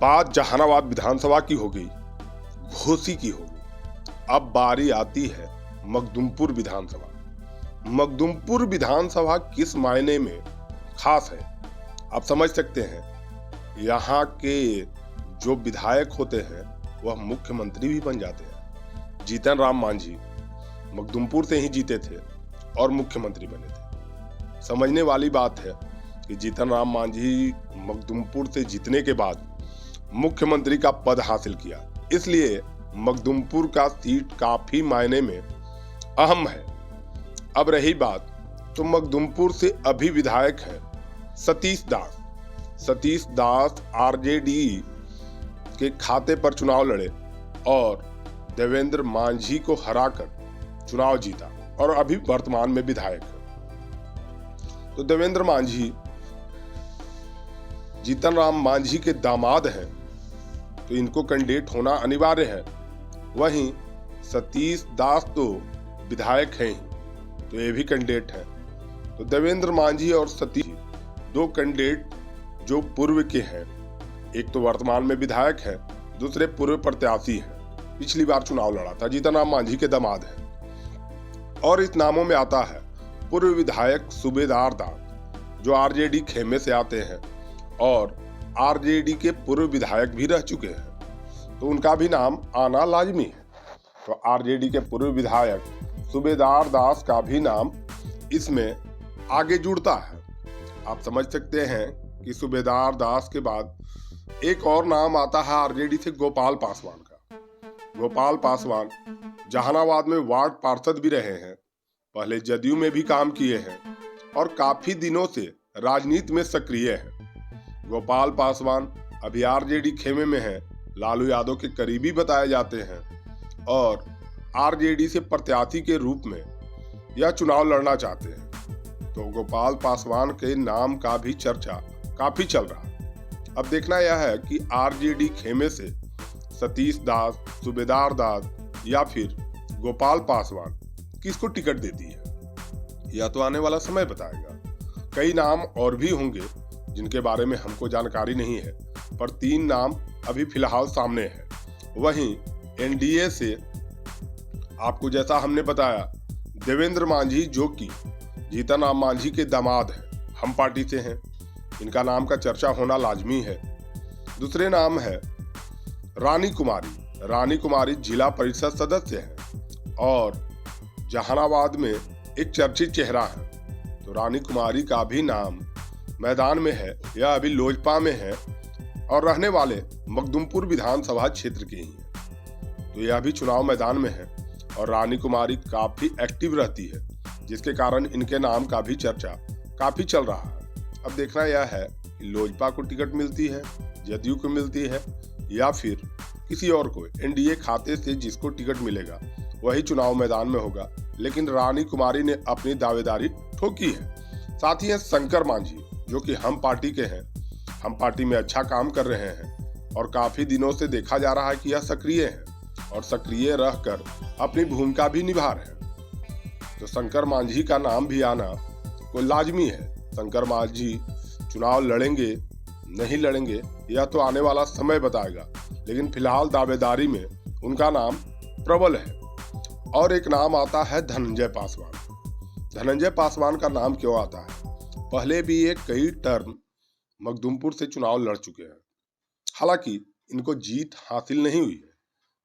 बात जहानाबाद विधानसभा की हो गई, घोसी की हो गई। अब बारी आती है मखदुमपुर विधानसभा। मखदुमपुर विधानसभा किस मायने में खास है आप समझ सकते हैं। यहाँ के जो विधायक होते हैं वह मुख्यमंत्री भी बन जाते हैं। जीतन राम मांझी मखदुमपुर से ही जीते थे और मुख्यमंत्री बने थे। समझने वाली बात है कि जीतन राम मांझी मखदुमपुर से जीतने के बाद मुख्यमंत्री का पद हासिल किया, इसलिए मखदुमपुर का सीट काफी मायने में अहम है। अब रही बात तो मखदुमपुर से अभी विधायक है सतीश दास। सतीश दास आरजेडी के खाते पर चुनाव लड़े और देवेंद्र मांझी को हराकर चुनाव जीता और अभी वर्तमान में विधायक है। तो देवेंद्र मांझी जीतन राम मांझी के दामाद हैं, तो इनको कैंडिडेट होना अनिवार्य है। वहीं सतीश दास तो विधायक हैं ही, तो ये भी कैंडिडेट हैं। तो देवेंद्र मांझी और सतीश दो कैंडिडेट जो पूर्व के हैं, एक तो वर्तमान में विधायक है, दूसरे पूर्व प्रत्याशी हैं। पिछली बार चुनाव लड़ा था, जीतन राम मांझी के दामाद है। और इस नामों में आता है पूर्व विधायक सूबेदार दास जो आरजेडी खेमे से आते हैं और आरजेडी के पूर्व विधायक भी रह चुके हैं, तो उनका भी नाम आना लाजमी है। तो आरजेडी के पूर्व विधायक सूबेदार दास का भी नाम इसमें आगे जुड़ता है। आप समझ सकते हैं कि सूबेदार दास के बाद एक और नाम आता है आरजेडी से गोपाल पासवान का। गोपाल पासवान जहानाबाद में वार्ड पार्षद भी रहे हैं, पहले जदयू में भी काम किए हैं और काफी दिनों से राजनीति में सक्रिय हैं। गोपाल पासवान अभी आरजेडी खेमे में है, लालू यादव के करीबी बताए जाते हैं और आरजेडी से प्रत्याशी के रूप में यह चुनाव लड़ना चाहते हैं। तो गोपाल पासवान के नाम का भी चर्चा काफी चल रहा है। अब देखना यह है कि आरजेडी खेमे से सतीश दास, सूबेदार दास या फिर गोपाल पासवान किसको टिकट देती है, यह तो आने वाला समय बताएगा। कई नाम और भी होंगे जिनके बारे में हमको जानकारी नहीं है, पर 3 नाम अभी फिलहाल सामने है। वहीं एनडीए से आपको जैसा हमने बताया देवेंद्र मांझी जो कि जीतन राम मांझी के दामाद हैं, हम पार्टी से हैं, इनका नाम का चर्चा होना लाजमी है। दूसरे नाम है रानी कुमारी। रानी कुमारी जिला परिषद सदस्य हैं और जहानाबाद में एक चर्चित चेहरा है, तो रानी कुमारी का भी नाम मैदान में है। यह अभी लोजपा में है और रहने वाले मखदुमपुर विधानसभा क्षेत्र के ही हैं, तो यह भी चुनाव मैदान में है और रानी कुमारी काफी एक्टिव रहती है, जिसके कारण इनके नाम का भी चर्चा काफी चल रहा है। अब देखना यह है कि लोजपा को टिकट मिलती है, जदयू को मिलती है या फिर किसी और को। एनडीए खाते से जिसको टिकट मिलेगा वही चुनाव मैदान में होगा, लेकिन रानी कुमारी ने अपनी दावेदारी ठोकी है। साथ ही है शंकर मांझी जो कि हम पार्टी के हैं, हम पार्टी में अच्छा काम कर रहे हैं और काफी दिनों से देखा जा रहा है कि यह सक्रिय हैं और सक्रिय रहकर अपनी भूमिका भी निभा रहे हैं। तो शंकर मांझी का नाम भी आना कोई लाजमी है। शंकर मांझी चुनाव लड़ेंगे नहीं लड़ेंगे यह तो आने वाला समय बताएगा, लेकिन फिलहाल दावेदारी में उनका नाम प्रबल है। और एक नाम आता है धनंजय पासवान। धनंजय पासवान का नाम क्यों आता है? पहले भी ये कई टर्म मखदुमपुर से चुनाव लड़ चुके हैं, हालांकि इनको जीत हासिल नहीं हुई है,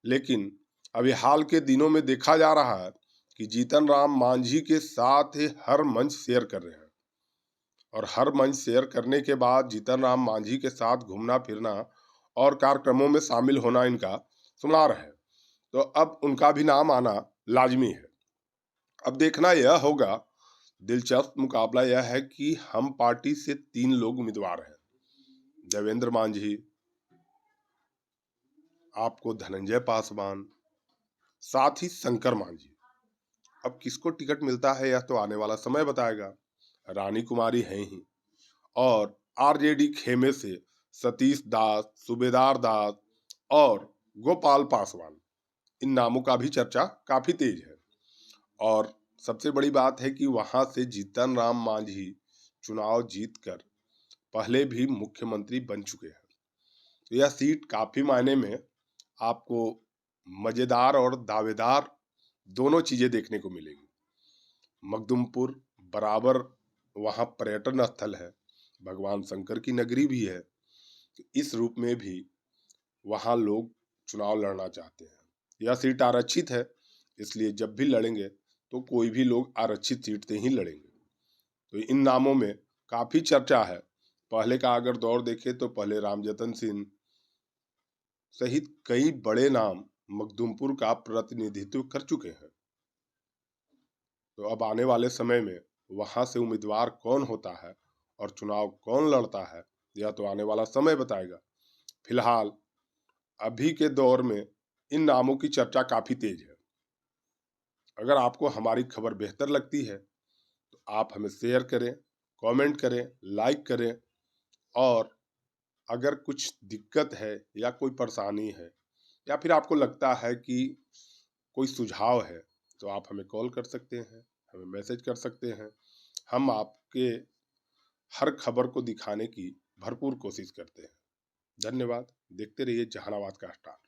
लेकिन अभी हाल के दिनों में देखा जा रहा है कि जीतन राम मांझी के साथ हर मंच शेयर कर रहे हैं और हर मंच शेयर करने के बाद जीतन राम मांझी के साथ घूमना फिरना और कार्यक्रमों में शामिल होना इनका सुनार है, तो अब उनका भी नाम आना लाजमी है। अब देखना यह होगा, दिलचस्प मुकाबला यह है कि हम पार्टी से 3 लोग उम्मीदवार हैं, देवेंद्र मांझी, आपको धनंजय पासवान, साथ ही शंकर मांझी। अब किसको टिकट मिलता है यह तो आने वाला समय बताएगा। रानी कुमारी हैं ही और आरजेडी खेमे से सतीश दास, सूबेदार दास और गोपाल पासवान, इन नामों का भी चर्चा काफी तेज है। और सबसे बड़ी बात है कि वहां से जीतन राम मांझी चुनाव जीतकर पहले भी मुख्यमंत्री बन चुके हैं। तो यह सीट काफी मायने में आपको मजेदार और दावेदार दोनों चीजें देखने को मिलेगी। मखदुमपुर बराबर वहाँ पर्यटन स्थल है, भगवान शंकर की नगरी भी है। तो इस रूप में भी वहाँ लोग चुनाव लड़ना चाहते हैं। यह सीट आरक्षित है, इसलिए जब भी लड़ेंगे तो कोई भी लोग आरक्षित सीट से ही लड़ेंगे। तो इन नामों में काफी चर्चा है। पहले का अगर दौर देखें तो पहले रामजतन सिंह सहित कई बड़े नाम मखदुमपुर का प्रतिनिधित्व कर चुके हैं। तो अब आने वाले समय में वहां से उम्मीदवार कौन होता है और चुनाव कौन लड़ता है, यह तो आने वाला समय बताएगा। फिलहाल अभी के दौर में इन नामों की चर्चा काफी तेज है। अगर आपको हमारी खबर बेहतर लगती है तो आप हमें शेयर करें, कमेंट करें, लाइक करें, और अगर कुछ दिक्कत है या कोई परेशानी है या फिर आपको लगता है कि कोई सुझाव है तो आप हमें कॉल कर सकते हैं, हमें मैसेज कर सकते हैं। हम आपके हर खबर को दिखाने की भरपूर कोशिश करते हैं। धन्यवाद। देखते रहिए जहानाबाद का स्टार।